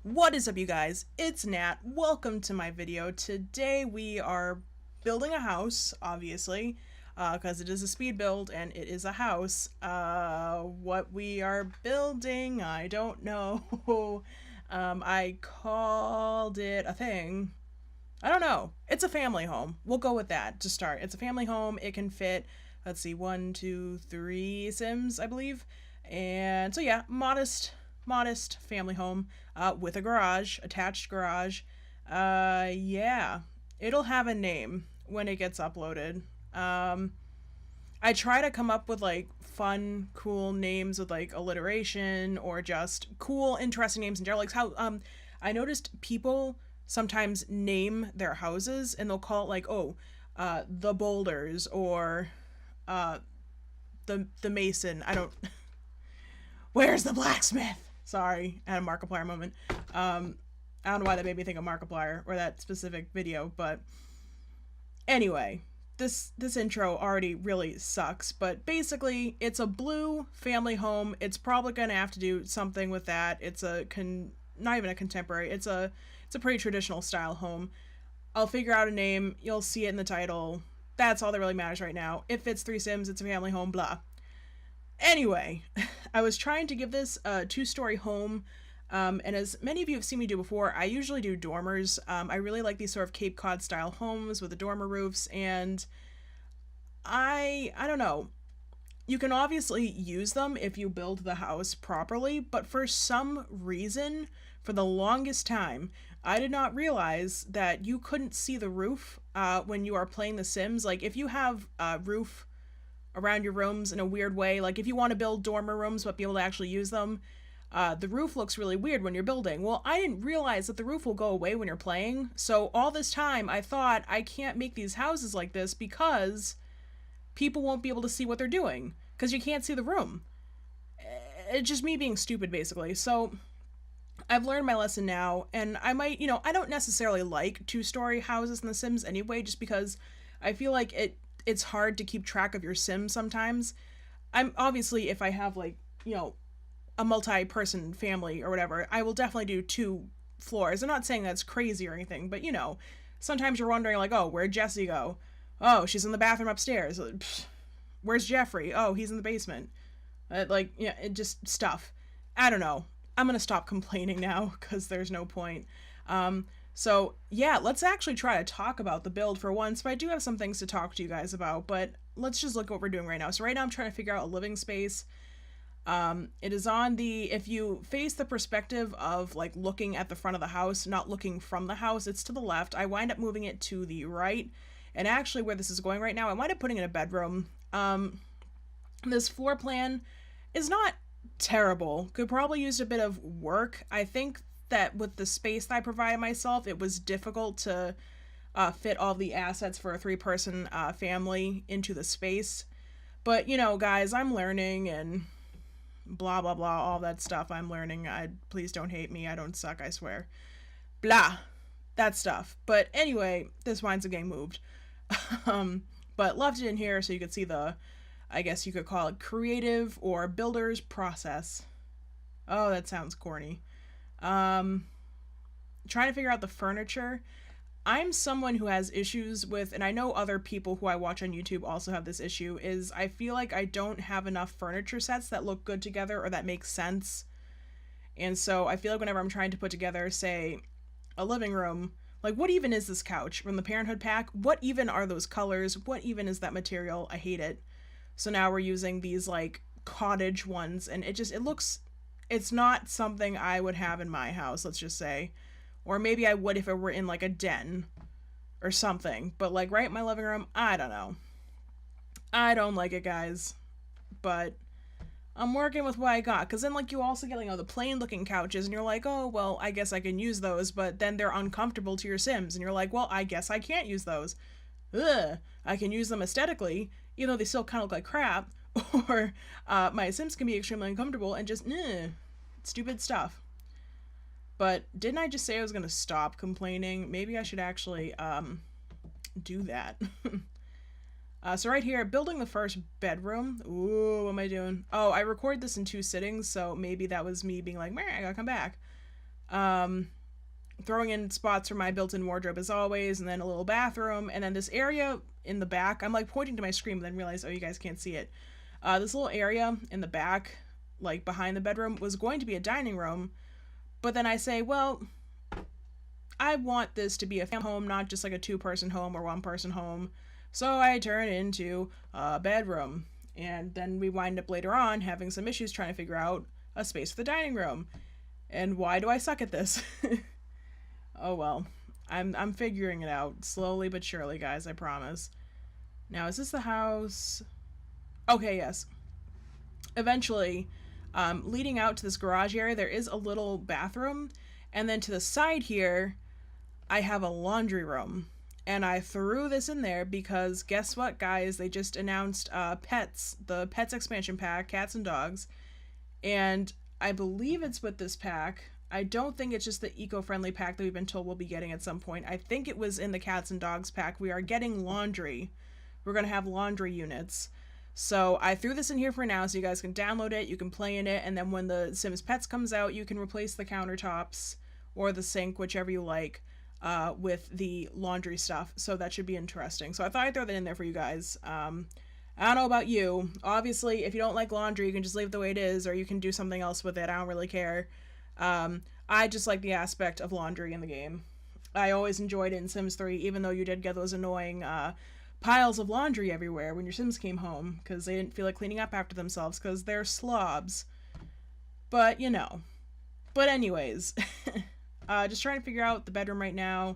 What is up, you guys? It's Nat. Welcome to my video. Today we are building a house, obviously, because it is a speed build and it is a house. What we are building, I don't know. I called it a thing. I don't know. It's a family home. We'll go with that to start. It's a family home. It can fit, let's see, one, two, three Sims, I believe. And so yeah, modest family home with a garage, attached garage. Yeah, it'll have a name when it gets uploaded. I try to come up with like fun, cool names with like alliteration or just cool, interesting names in general. Like how I noticed people sometimes name their houses and they'll call it like, oh, the Boulders or the Mason. I don't. Where's the blacksmith? Sorry, I had a Markiplier moment. I don't know why that made me think of Markiplier or that specific video, but anyway, this intro already really sucks. But basically, it's a blue family home. It's probably gonna have to do something with that. It's not even a contemporary. It's a pretty traditional style home. I'll figure out a name. You'll see it in the title. That's all that really matters right now. It fits 3 Sims. It's a family home. Blah. Anyway, I was trying to give this a 2-story home, and as many of you have seen me do before, I usually do dormers. I really like these sort of Cape Cod style homes with the dormer roofs, and I don't know. You can obviously use them if you build the house properly, but for some reason, for the longest time, I did not realize that you couldn't see the roof when you are playing The Sims. Like, if you have a roof around your rooms in a weird way, like if you want to build dormer rooms but be able to actually use them, the roof looks really weird when you're building. Well, I didn't realize that the roof will go away when you're playing, so all this time I thought I can't make these houses like this because people won't be able to see what they're doing, because you can't see the room. It's just me being stupid, basically. So I've learned my lesson now, and I might, I don't necessarily like 2-story houses in The Sims anyway, just because I feel like it's hard to keep track of your Sims sometimes. I'm obviously, if I have like, a multi-person family or whatever, I will definitely do 2 floors. I'm not saying that's crazy or anything, but sometimes you're wondering like, oh, where'd Jessie go? Oh, she's in the bathroom upstairs. Pfft, where's Jeffrey? Oh, he's in the basement. It just stuff. I don't know. I'm gonna stop complaining now because there's no point. So yeah, let's actually try to talk about the build for once, but I do have some things to talk to you guys about, but let's just look at what we're doing right now. So right now I'm trying to figure out a living space. It is on if you face the perspective of like looking at the front of the house, not looking from the house, it's to the left. I wind up moving it to the right, and actually where this is going right now, I wind up putting in a bedroom. This floor plan is not terrible. Could probably use a bit of work. I think that with the space that I provided myself, it was difficult to fit all the assets for a 3-person family into the space. But, guys, I'm learning and blah, blah, blah, all that stuff. I'm learning. Please don't hate me. I don't suck, I swear. Blah. That stuff. But anyway, this winds up getting moved. But left it in here so you could see I guess you could call it creative or builder's process. Oh, that sounds corny. Trying to figure out the furniture. I'm someone who has issues with, and I know other people who I watch on YouTube also have this issue, is I feel like I don't have enough furniture sets that look good together or that make sense. And so I feel like whenever I'm trying to put together, say, a living room, like what even is this couch from the Parenthood pack? What even are those colors? What even is that material? I hate it. So now we're using these like cottage ones, and it's not something I would have in my house, let's just say. Or maybe I would if it were in like a den or something. But like right in my living room, I don't know. I don't like it, guys. But I'm working with what I got. Because then like you also get the plain looking couches, and you're like, oh, well, I guess I can use those. But then they're uncomfortable to your Sims. And you're like, well, I guess I can't use those. Ugh. I can use them aesthetically, even though they still kind of look like crap. Or my Sims can be extremely uncomfortable and just, stupid stuff. But didn't I just say I was going to stop complaining? Maybe I should actually do that. So right here, building the first bedroom. Ooh, what am I doing? Oh, I recorded this in 2 sittings, so maybe that was me being like, meh, I gotta come back. Throwing in spots for my built-in wardrobe as always, and then a little bathroom, and then this area in the back. I'm like pointing to my screen, but then realize, oh, you guys can't see it. This little area in the back, like behind the bedroom, was going to be a dining room, but then I say, well, I want this to be a family home, not just like a 2-person home or 1-person home. So I turn it into a bedroom. And then we wind up later on having some issues trying to figure out a space for the dining room. And why do I suck at this? Oh well. I'm figuring it out slowly but surely, guys, I promise. Now, is this the house? Okay, yes. Eventually, leading out to this garage area, there is a little bathroom. And then to the side here, I have a laundry room. And I threw this in there because guess what, guys? They just announced Pets, the Pets expansion pack, cats and dogs. And I believe it's with this pack. I don't think it's just the eco-friendly pack that we've been told we'll be getting at some point. I think it was in the cats and dogs pack. We are getting laundry. We're going to have laundry units. So I threw this in here for now so you guys can download it, you can play in it, and then when the Sims Pets comes out, you can replace the countertops or the sink, whichever you like, with the laundry stuff. So that should be interesting. So I thought I'd throw that in there for you guys. I don't know about you. Obviously, if you don't like laundry, you can just leave it the way it is, or you can do something else with it. I don't really care. I just like the aspect of laundry in the game. I always enjoyed it in Sims 3, even though you did get those annoying piles of laundry everywhere when your Sims came home, because they didn't feel like cleaning up after themselves, because they're slobs. But, you know. But anyways, just trying to figure out the bedroom right now.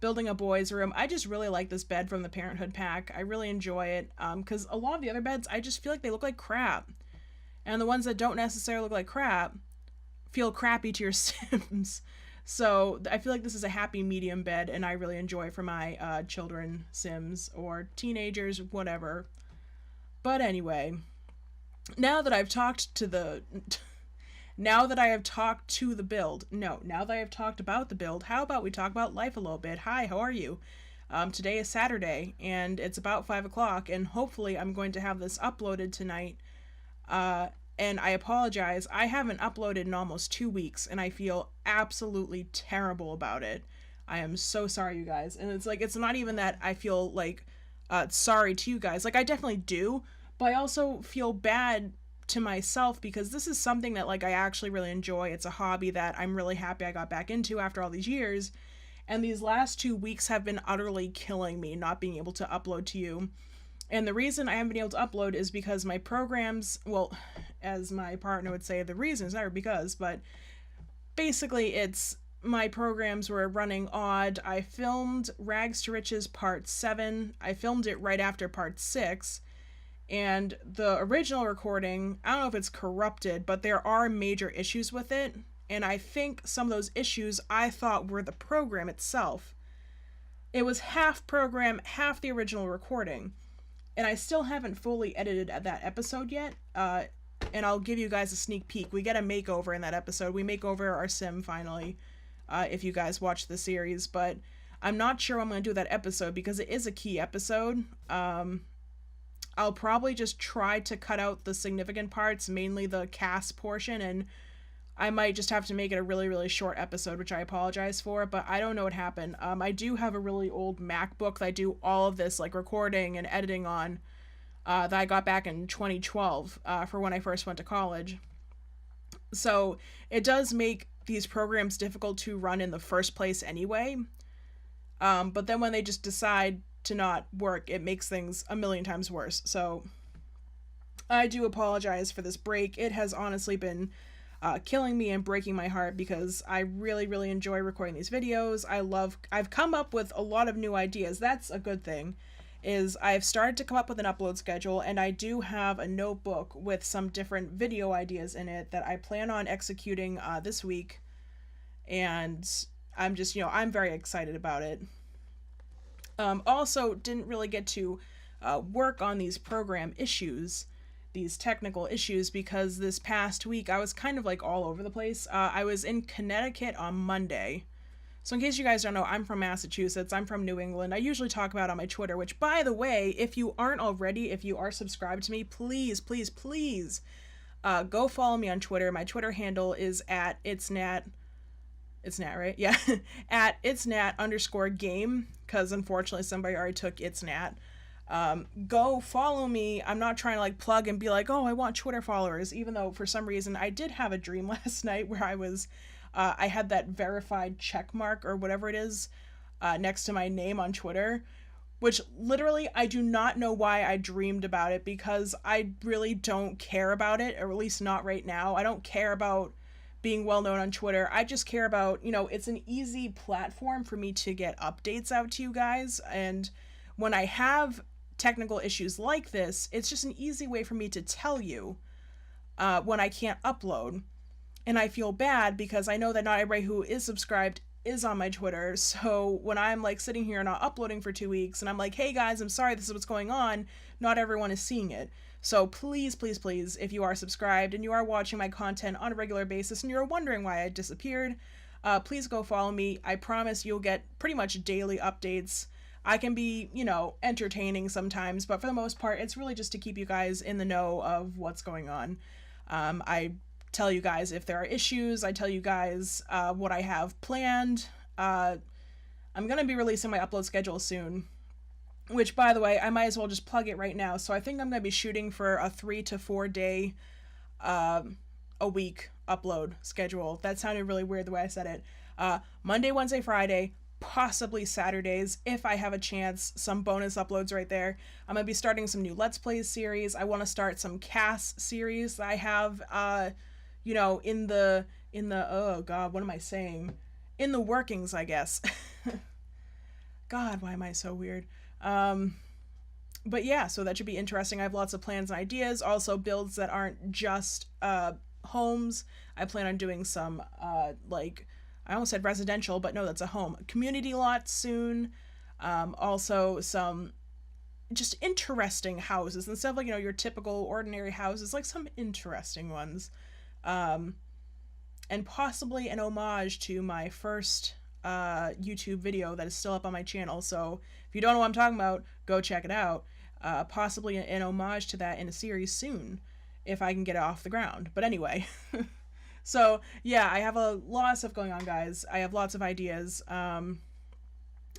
Building a boys' room. I just really like this bed from the Parenthood pack. I really enjoy it, because a lot of the other beds, I just feel like they look like crap. And the ones that don't necessarily look like crap feel crappy to your Sims. So I feel like this is a happy medium bed, and I really enjoy it for my children Sims or teenagers, whatever. But anyway, now that I have talked about the build, how about we talk about life a little bit? Hi, how are you? Today is Saturday, and it's about 5 o'clock, and hopefully I'm going to have this uploaded tonight. And I apologize, I haven't uploaded in almost 2 weeks, and I feel absolutely terrible about it. I am so sorry, you guys. And it's like, it's not even that I feel like sorry to you guys. Like, I definitely do, but I also feel bad to myself because this is something that, like, I actually really enjoy. It's a hobby that I'm really happy I got back into after all these years. And these last 2 weeks have been utterly killing me, not being able to upload to you. And the reason I haven't been able to upload is because my programs, well, as my partner would say, the reason is never because, but basically it's my programs were running odd. I filmed Rags to Riches Part 7. I filmed it right after Part 6. And the original recording, I don't know if it's corrupted, but there are major issues with it. And I think some of those issues I thought were the program itself. It was half program, half the original recording. And I still haven't fully edited that episode yet, and I'll give you guys a sneak peek. We get a makeover in that episode. We make over our sim, finally, if you guys watch the series, but I'm not sure I'm going to do that episode because it is a key episode. I'll probably just try to cut out the significant parts, mainly the cast portion, and I might just have to make it a really, really short episode, which I apologize for, but I don't know what happened. I do have a really old MacBook that I do all of this, like, recording and editing on, that I got back in 2012, for when I first went to college. So, it does make these programs difficult to run in the first place anyway, but then when they just decide to not work, it makes things a million times worse. So, I do apologize for this break. It has honestly been killing me and breaking my heart because I really, really enjoy recording these videos. I've come up with a lot of new ideas. That's a good thing, is I've started to come up with an upload schedule, and I do have a notebook with some different video ideas in it that I plan on executing this week, and I'm just, I'm very excited about it. Also, didn't really get to work on these program issues, these technical issues, because this past week I was kind of like all over the place. I was in Connecticut on Monday. So in case you guys don't know, I'm from Massachusetts. I'm from New England. I usually talk about it on my Twitter, which, by the way, if you aren't already, if you are subscribed to me, please, please, please go follow me on Twitter. My Twitter handle is @ItsNat. ItsNat, right? Yeah. At ItsNat_game, because unfortunately somebody already took ItsNat. Go follow me. I'm not trying to like plug and be like, oh, I want Twitter followers, even though for some reason I did have a dream last night where I had that verified check mark or whatever it is next to my name on Twitter, which literally I do not know why I dreamed about it, because I really don't care about it, or at least not right now. I don't care about being well known on Twitter. I just care about, it's an easy platform for me to get updates out to you guys. And when I have technical issues like this, it's just an easy way for me to tell you when I can't upload. And I feel bad because I know that not everybody who is subscribed is on my Twitter. So when I'm like sitting here not uploading for 2 weeks and I'm like, hey guys, I'm sorry, this is what's going on, not everyone is seeing it. So please, please, please, if you are subscribed and you are watching my content on a regular basis and you're wondering why I disappeared, please go follow me. I promise you'll get pretty much daily updates. I can be, entertaining sometimes, but for the most part, it's really just to keep you guys in the know of what's going on. I tell you guys if there are issues. I tell you guys what I have planned. I'm going to be releasing my upload schedule soon, which, by the way, I might as well just plug it right now. So I think I'm going to be shooting for a 3 to 4 day a week upload schedule. That sounded really weird the way I said it. Monday, Wednesday, Friday, possibly Saturdays if I have a chance. Some bonus uploads right there. I'm going to be starting some new Let's Plays series. I want to start some cast series that I have in the oh god, what am I saying? In the workings, I guess. God, why am I so weird? But yeah, so that should be interesting. I have lots of plans and ideas. Also builds that aren't just homes. I plan on doing some I almost said residential, but no, that's a home. Community lot soon. Also some just interesting houses instead of your typical ordinary houses, like some interesting ones. And possibly an homage to my first YouTube video that is still up on my channel. So if you don't know what I'm talking about, go check it out. Possibly an homage to that in a series soon, if I can get it off the ground. But anyway, so yeah, I have a lot of stuff going on, guys. I have lots of ideas. And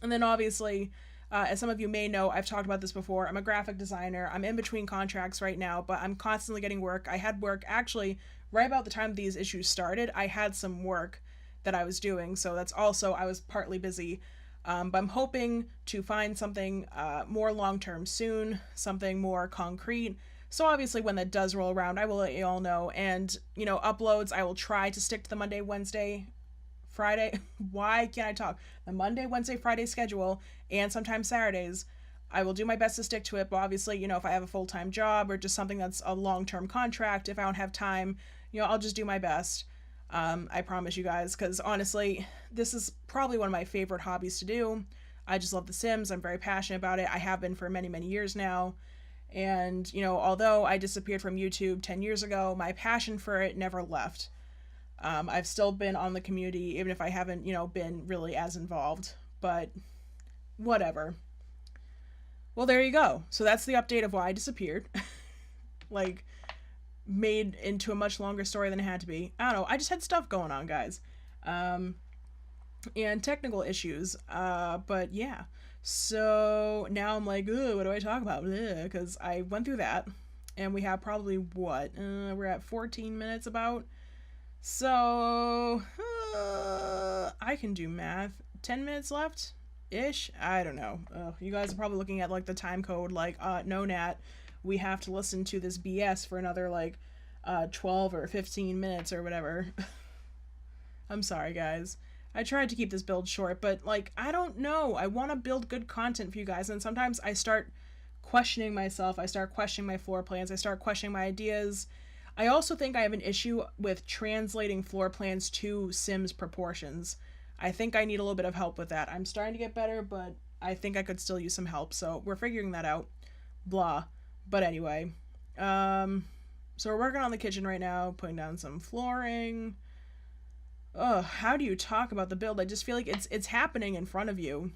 then obviously, as some of you may know, I've talked about this before. I'm a graphic designer. I'm in between contracts right now, but I'm constantly getting work. I had work actually right about the time these issues started. I had some work that I was doing, so that's also, I was partly busy. But I'm hoping to find something more long-term soon, something more concrete. So obviously when that does roll around, I will let you all know. And, uploads, I will try to stick to the Monday, Wednesday, Friday. Why can't I talk? The Monday, Wednesday, Friday schedule, and sometimes Saturdays. I will do my best to stick to it, but obviously, if I have a full-time job or just something that's a long-term contract, if I don't have time, I'll just do my best. I promise you guys, because honestly, this is probably one of my favorite hobbies to do. I just love The Sims. I'm very passionate about it. I have been for many, many years now. And, although I disappeared from YouTube 10 years ago, my passion for it never left. I've still been on the community, even if I haven't, been really as involved. But whatever. Well, there you go. So that's the update of why I disappeared. Made into a much longer story than it had to be. I don't know. I just had stuff going on, guys. And technical issues. But yeah. So now I'm like, what do I talk about? Because I went through that. And we have probably, what? We're at 14 minutes about. So, I can do math. 10 minutes left? Ish? I don't know. You guys are probably looking at, the time code, no, Nat, we have to listen to this BS for another, 12 or 15 minutes or whatever. I'm sorry, guys. I tried to keep this build short, but, I don't know. I want to build good content for you guys, and sometimes I start questioning myself. I start questioning my floor plans. I start questioning my ideas. I also think I have an issue with translating floor plans to Sims proportions. I think I need a little bit of help with that. I'm starting to get better, but I think I could still use some help, so we're figuring that out. Blah. But anyway, so we're working on the kitchen right now, putting down some flooring. How do you talk about the build? I just feel like it's happening in front of you.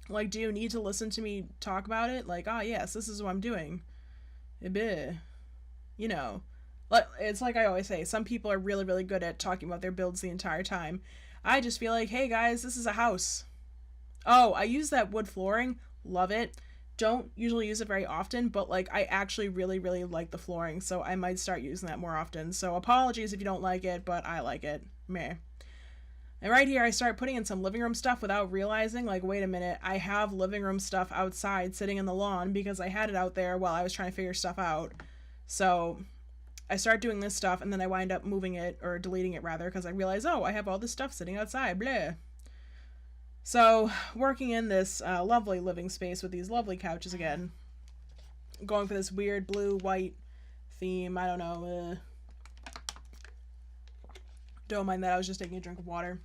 Do you need to listen to me talk about it? Yes, this is what I'm doing. It's like I always say, some people are really, really good at talking about their builds the entire time. I just feel like, hey guys, this is a house. Oh, I use that wood flooring. Love it. Don't usually use it very often, but like I actually really, really like the flooring, so I might start using that more often. So apologies if you don't like it, but I like it. Meh. And right here, I start putting in some living room stuff without realizing, like, wait a minute, I have living room stuff outside sitting in the lawn because I had it out there while I was trying to figure stuff out. So I start doing this stuff, and then I wind up moving it, or deleting it rather, because I realize, oh, I have all this stuff sitting outside, blah. So, working in this lovely living space with these lovely couches again. Going for this weird blue-white theme, I don't know. Don't mind that, I was just taking a drink of water.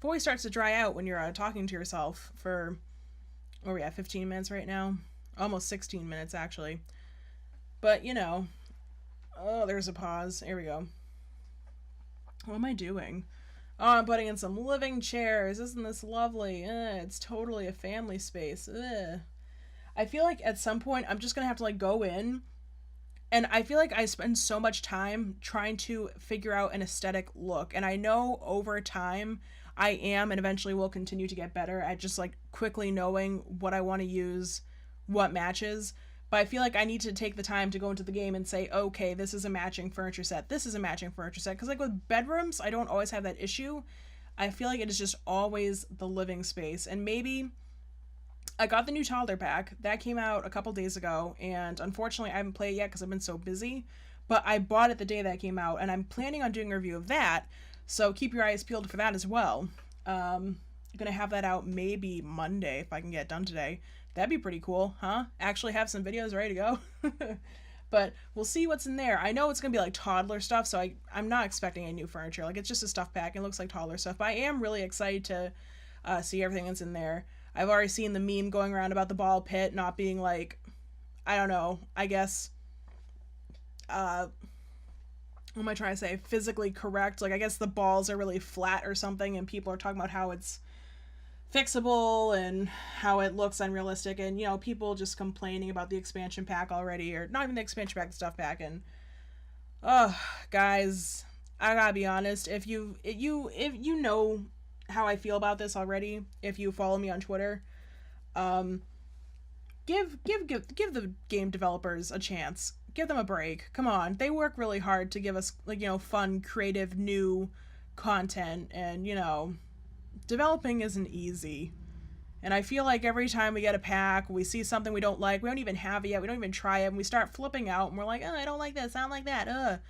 Voice starts to dry out when you're talking to yourself for, where are we at, 15 minutes right now? Almost 16 minutes, actually. But, you know. Oh, there's a pause. Here we go. What am I doing? Oh, I'm putting in some living chairs. Isn't this lovely? It's totally a family space. I feel like at some point I'm just going to have to like go in, and I feel like I spend so much time trying to figure out an aesthetic look. And I know over time I am and eventually will continue to get better at just like quickly knowing what I want to use, what matches. But I feel like I need to take the time to go into the game and say, okay, this is a matching furniture set. This is a matching furniture set. Because like with bedrooms, I don't always have that issue. I feel like it is just always the living space. And maybe I got the new toddler pack. That came out a couple days ago. And unfortunately, I haven't played it yet because I've been so busy. But I bought it the day that came out. And I'm planning on doing a review of that. So keep your eyes peeled for that as well. I'm going to have that out maybe Monday if I can get it done today. That'd be pretty cool, huh? Actually have some videos ready to go. But we'll see what's in there. I know it's going to be like toddler stuff, so I'm not expecting any new furniture. Like, it's just a stuff pack. It looks like toddler stuff. But I am really excited to see everything that's in there. I've already seen the meme going around about the ball pit not being like, I don't know, I guess, what am I trying to say? Physically correct. Like, I guess the balls are really flat or something, and people are talking about how it's fixable and how it looks unrealistic, and you know, people just complaining about the expansion pack already, or not even the expansion pack, the stuff pack. And guys, I gotta be honest, if you know how I feel about this already, if you follow me on Twitter, give the game developers a chance. Give them a break. Come on, they work really hard to give us, like, you know, fun, creative, new content, and you know, developing isn't easy. And I feel like every time we get a pack, we see something we don't like, we don't even have it yet, we don't even try it, and we start flipping out, and we're like, oh, I don't like this, I don't like that, Or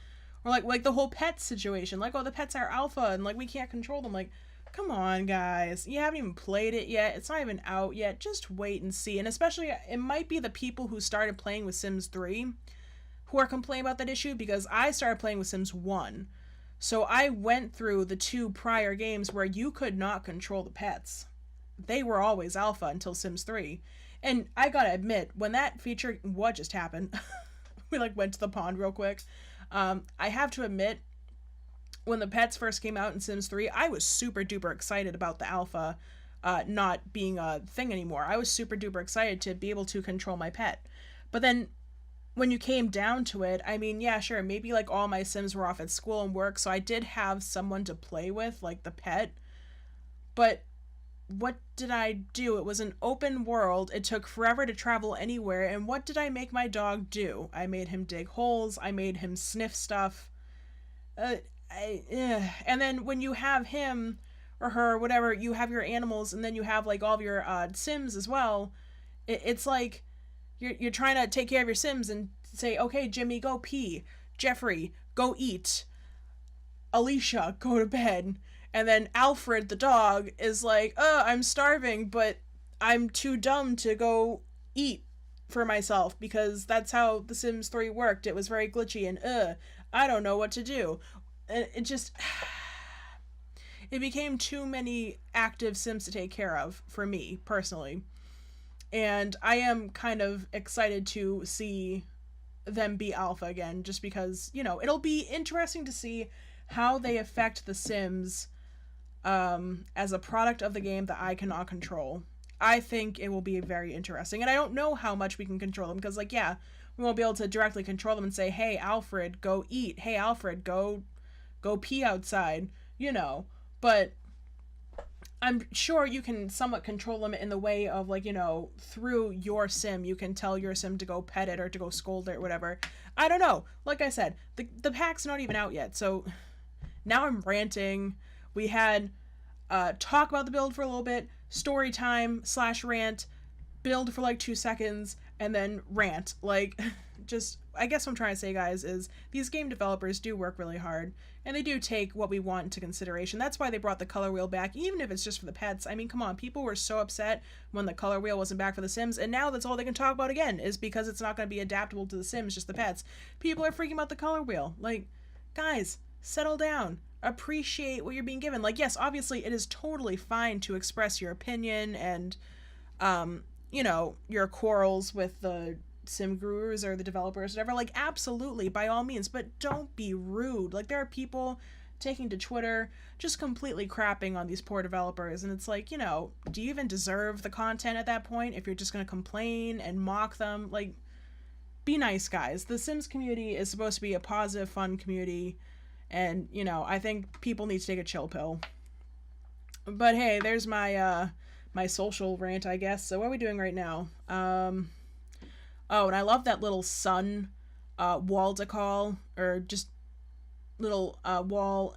like the whole pet situation, like, oh, the pets are alpha, and like, we can't control them. Like, come on, guys, you haven't even played it yet, it's not even out yet, just wait and see. And especially, it might be the people who started playing with Sims 3 who are complaining about that issue, because I started playing with Sims 1. So I went through the 2 prior games where you could not control the pets. They were always alpha until Sims 3. And I gotta admit, when that feature, what just happened? We like went to the pond real quick. I have to admit, when the pets first came out in Sims 3, I was super duper excited about the alpha not being a thing anymore. I was super duper excited to be able to control my pet. But then when you came down to it, I mean, yeah, sure, maybe like all my Sims were off at school and work, so I did have someone to play with, like the pet. But what did I do? It was an open world. It took forever to travel anywhere. And what did I make my dog do? I made him dig holes. I made him sniff stuff. And then when you have him or her, whatever, you have your animals, and then you have like all of your Sims as well. It's like you're trying to take care of your Sims and say, okay, Jimmy, go pee. Jeffrey, go eat. Alicia, go to bed. And then Alfred, the dog, is like, oh, I'm starving, but I'm too dumb to go eat for myself, because that's how The Sims 3 worked. It was very glitchy, and I don't know what to do. And it just, it became too many active Sims to take care of for me, personally. And I am kind of excited to see them be alpha again, just because, you know, it'll be interesting to see how they affect the Sims as a product of the game that I cannot control. I think it will be very interesting, and I don't know how much we can control them, because, like, yeah, we won't be able to directly control them and say, hey, Alfred, go eat. Hey, Alfred, go pee outside, you know. but I'm sure you can somewhat control them in the way of, like, through your sim, you can tell your sim to go pet it or to go scold it or whatever. I don't know. Like I said, the pack's not even out yet, so now I'm ranting. We had talk about the build for a little bit, story time / rant, build for like 2 seconds, and then rant. Like, just, I guess what I'm trying to say, guys, is these game developers do work really hard, and they do take what we want into consideration. That's why they brought the color wheel back, even if it's just for the pets. I mean, come on, people were so upset when the color wheel wasn't back for the Sims, and now that's all they can talk about again, is because it's not going to be adaptable to the Sims, just the pets. People are freaking about the color wheel. Like, guys, settle down. Appreciate what you're being given. Like, yes, obviously it is totally fine to express your opinion and, your quarrels with the sim gurus or the developers, whatever. Like, absolutely, by all means, but don't be rude. Like, there are people taking to Twitter just completely crapping on these poor developers, and it's like, do you even deserve the content at that point if you're just going to complain and mock them? Like, be nice, guys. The Sims community is supposed to be a positive, fun community, and, I think people need to take a chill pill. But hey, there's my my social rant, I guess. So what are we doing right now? Oh, and I love that little sun wall decal, or just little wall,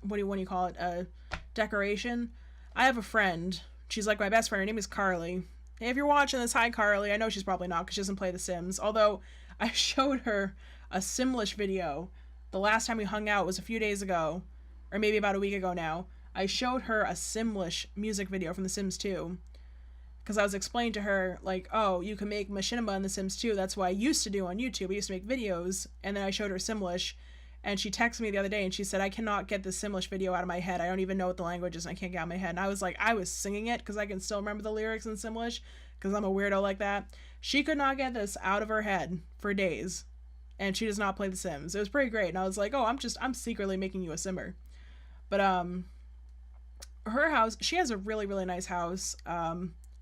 what do you call it? Decoration. I have a friend. She's like my best friend. Her name is Carly. Hey, if you're watching this, hi Carly. I know she's probably not because she doesn't play The Sims. Although I showed her a Simlish video. The last time we hung out was a few days ago, or maybe about a week ago now. I showed her a Simlish music video from The Sims 2. Because I was explaining to her, like, oh, you can make machinima in The Sims 2. That's what I used to do on YouTube. I used to make videos, and then I showed her Simlish, and she texted me the other day, and she said, I cannot get this Simlish video out of my head. I don't even know what the language is, and I can't get out of my head. And I was singing it, because I can still remember the lyrics in Simlish, because I'm a weirdo like that. She could not get this out of her head for days, and she does not play The Sims. It was pretty great, and I was like, oh, I'm secretly making you a simmer. But, her house, she has a really, really nice house.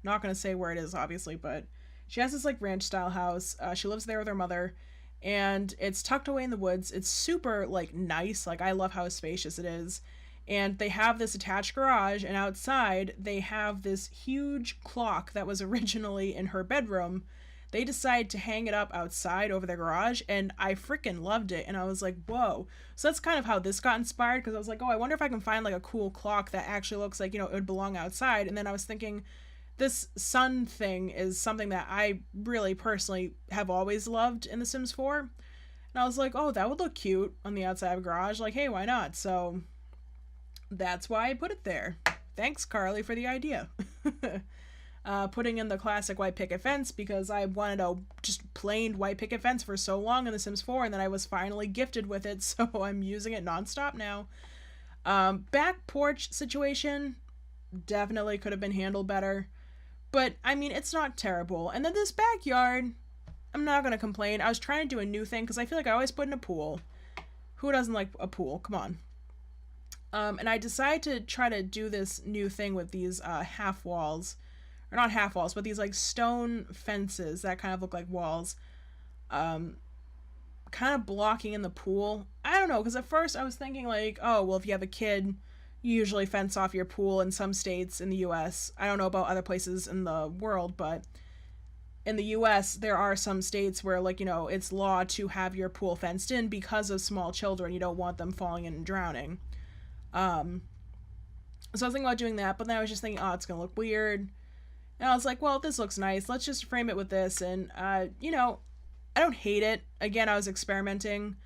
Not going to say where it is, obviously, but she has this, like, ranch-style house. She lives there with her mother, and it's tucked away in the woods. It's super, like, nice. Like, I love how spacious it is. And they have this attached garage, and outside they have this huge clock that was originally in her bedroom. They decided to hang it up outside over their garage, and I freaking loved it. And I was like, whoa. So that's kind of how this got inspired, because I was like, oh, I wonder if I can find, like, a cool clock that actually looks like, it would belong outside. And then I was thinking, this sun thing is something that I really personally have always loved in The Sims 4. And I was like, oh, that would look cute on the outside of a garage. Like, hey, why not? So that's why I put it there. Thanks, Carly, for the idea. Putting in the classic white picket fence, because I wanted a just plain white picket fence for so long in The Sims 4, and then I was finally gifted with it, so I'm using it nonstop now. Back porch situation definitely could have been handled better. But, I mean, it's not terrible. And then this backyard, I'm not going to complain. I was trying to do a new thing, because I feel like I always put in a pool. Who doesn't like a pool? Come on. And I decided to try to do this new thing with these half walls. Or not half walls, but these, like, stone fences that kind of look like walls. Kind of blocking in the pool. I don't know, because at first I was thinking, like, oh, well, if you have a kid, you usually fence off your pool in some states in the U.S. I don't know about other places in the world, but in the U.S., there are some states where, like, it's law to have your pool fenced in because of small children. You don't want them falling in and drowning. So I was thinking about doing that, but then I was just thinking, oh, it's going to look weird. And I was like, well, this looks nice. Let's just frame it with this. And, I don't hate it. Again, I was experimenting.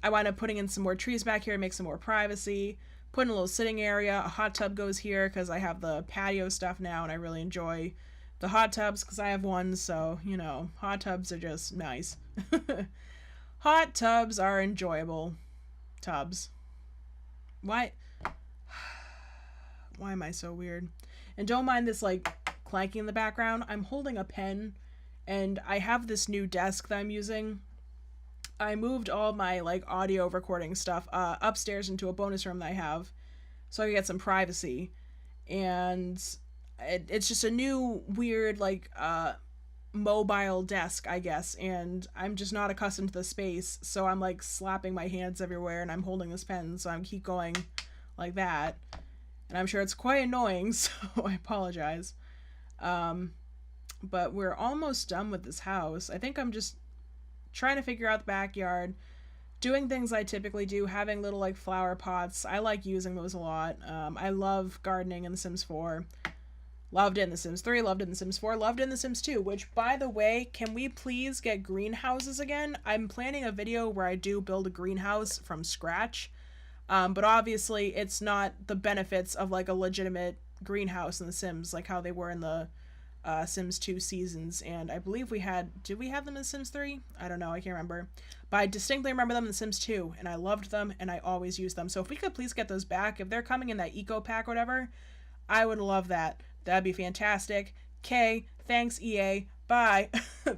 I wound up putting in some more trees back here to make some more privacy. Put in a little sitting area. A hot tub goes here because I have the patio stuff now, and I really enjoy the hot tubs because I have one, so, hot tubs are just nice. Hot tubs are enjoyable. Tubs. Why am I so weird? And don't mind this, like, clanking in the background. I'm holding a pen, and I have this new desk that I'm using. I moved all my, like, audio recording stuff upstairs into a bonus room that I have so I could get some privacy. And it's just a new, weird, like, mobile desk, I guess, and I'm just not accustomed to the space, so I'm, like, slapping my hands everywhere, and I'm holding this pen, so I keep going like that. And I'm sure it's quite annoying, so I apologize. But we're almost done with this house. I think I'm just trying to figure out the backyard, doing things I typically do, having little like flower pots. I like using those a lot. I love gardening in The Sims 4. Loved it in The Sims 3, loved it in The Sims 4, loved it in The Sims 2, which, by the way, can we please get greenhouses again? I'm planning a video where I do build a greenhouse from scratch, but obviously it's not the benefits of like a legitimate greenhouse in The Sims, like how they were in the Sims 2 seasons, and I believe did we have them in Sims 3? I don't know, I can't remember. But I distinctly remember them in Sims 2, and I loved them, and I always used them. So if we could please get those back, if they're coming in that eco pack or whatever, I would love that. That'd be fantastic. Okay, thanks EA, bye.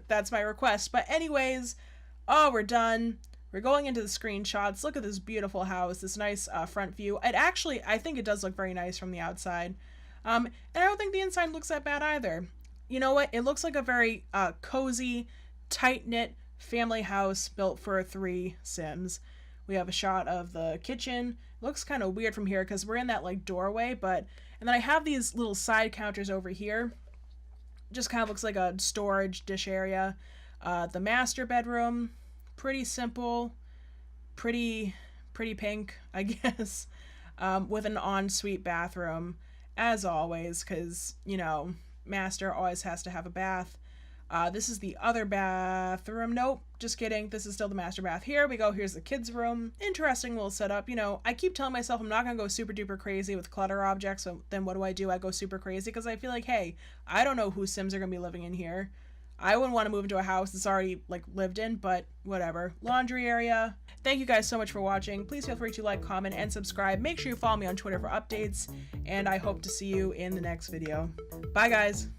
That's my request. But anyways, oh, we're done. We're going into the screenshots. Look at this beautiful house, this nice front view. I think it does look very nice from the outside. And I don't think the inside looks that bad either. You know what? It looks like a very cozy, tight-knit family house built for 3 Sims. We have a shot of the kitchen. It looks kind of weird from here because we're in that like doorway, and then I have these little side counters over here. Just kind of looks like a storage dish area. The master bedroom, pretty simple, pretty pink, I guess, with an ensuite bathroom, as always, because, you know, master always has to have a bath. This is the other bathroom. Nope, just kidding. This is still the master bath. Here we go. Here's the kids' room. Interesting little setup. You know, I keep telling myself I'm not going to go super duper crazy with clutter objects, so then what do? I go super crazy because I feel like, hey, I don't know who Sims are going to be living in here. I wouldn't want to move into a house that's already, like, lived in, but whatever. Laundry area. Thank you guys so much for watching. Please feel free to like, comment, and subscribe. Make sure you follow me on Twitter for updates, and I hope to see you in the next video. Bye, guys!